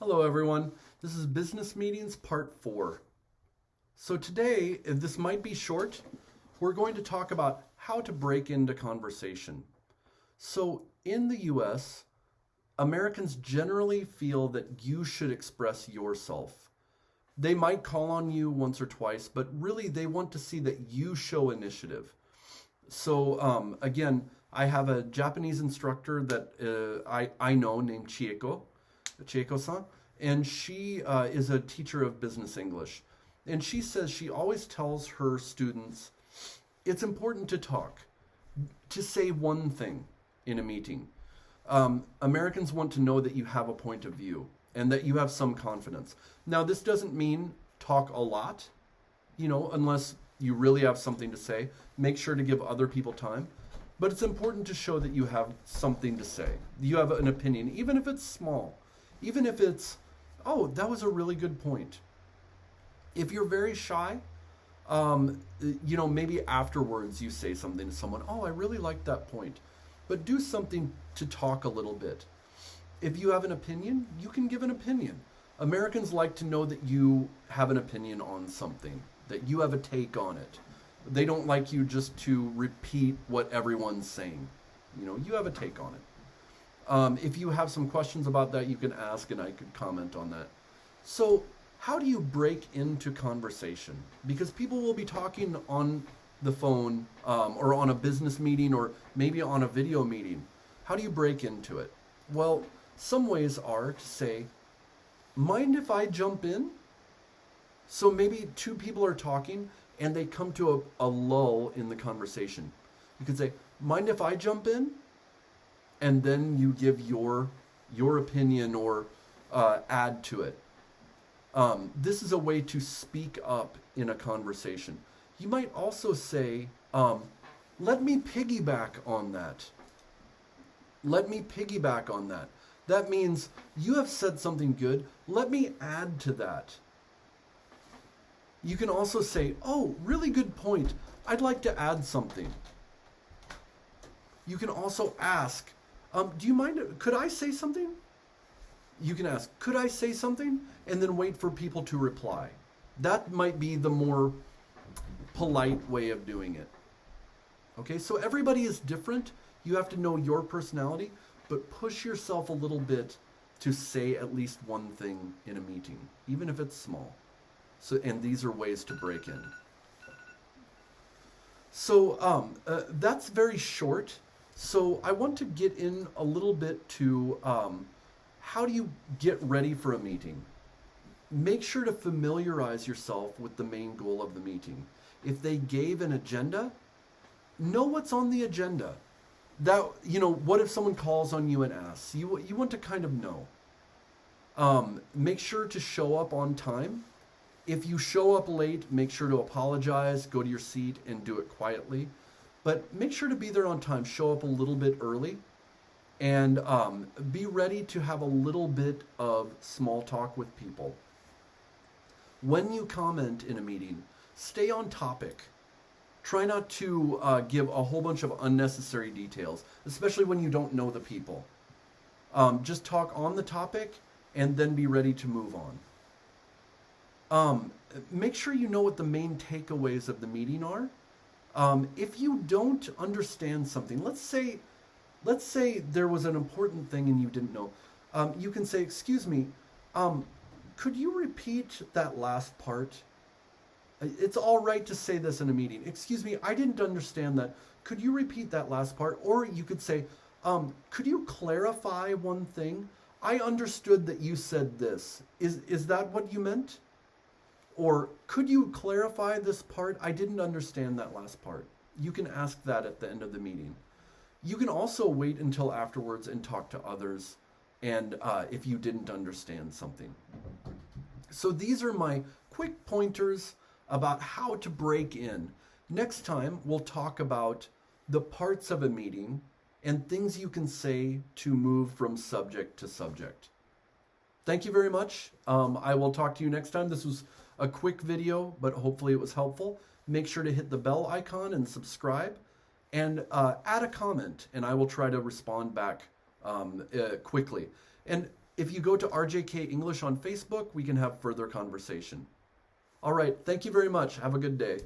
Hello, everyone. This is Business Meetings Part 4. So today, this might be short, we're going to talk about how to break into conversation. So in the US, Americans generally feel that you should express yourself. They might call on you once or twice, but really they want to see that you show initiative. So again, I have a Japanese instructor that I know named Chieko-san, and she is a teacher of business English. And she says she always tells her students it's important to talk, to say one thing in a meeting. Americans want to know that you have a point of view and that you have some confidence. Now, this doesn't mean talk a lot, unless you really have something to say. Make sure to give other people time. But it's important to show that you have something to say. You have an opinion, even if it's small. Even if it's, oh, that was a really good point. If you're very shy, maybe afterwards you say something to someone, oh, I really liked that point. But do something to talk a little bit. If you have an opinion, you can give an opinion. Americans like to know that you have an opinion on something, that you have a take on it. They don't like you just to repeat what everyone's saying. You have a take on it. If you have some questions about that, you can ask and I could comment on that. So how do you break into conversation? Because people will be talking on the phone or on a business meeting or maybe on a video meeting. How do you break into it? Well, some ways are to say, mind if I jump in? So maybe two people are talking and they come to a lull in the conversation. You could say, mind if I jump in? And then you give your opinion or add to it. This is a way to speak up in a conversation. You might also say, let me piggyback on that. Let me piggyback on that. That means you have said something good. Let me add to that. You can also say, oh, really good point. I'd like to add something. You can also ask, do you mind, could I say something? You can ask, could I say something? And then wait for people to reply. That might be the more polite way of doing it. Okay, so everybody is different. You have to know your personality, but push yourself a little bit to say at least one thing in a meeting, even if it's small. So, and these are ways to break in. So that's very short. So I want to get in a little bit to how do you get ready for a meeting? Make sure to familiarize yourself with the main goal of the meeting. If they gave an agenda, know what's on the agenda. That, what if someone calls on you and asks? You want to kind of know. Make sure to show up on time. If you show up late, make sure to apologize, go to your seat, and do it quietly. But make sure to be there on time. Show up a little bit early. And be ready to have a little bit of small talk with people. When you comment in a meeting, stay on topic. Try not to give a whole bunch of unnecessary details, especially when you don't know the people. Just talk on the topic and then be ready to move on. Make sure you know what the main takeaways of the meeting are. If you don't understand something, let's say there was an important thing and you didn't know. You can say, excuse me, could you repeat that last part? It's all right to say this in a meeting. Excuse me, I didn't understand that. Could you repeat that last part? Or you could say, could you clarify one thing? I understood that you said this. Is that what you meant? Or could you clarify this part? I didn't understand that last part. You can ask that at the end of the meeting. You can also wait until afterwards and talk to others and if you didn't understand something. So these are my quick pointers about how to break in. Next time, we'll talk about the parts of a meeting and things you can say to move from subject to subject. Thank you very much. I will talk to you next time. This was a quick video, but hopefully it was helpful. Make sure to hit the bell icon and subscribe. And add a comment, and I will try to respond back quickly. And if you go to RJK English on Facebook, we can have further conversation. All right, thank you very much. Have a good day.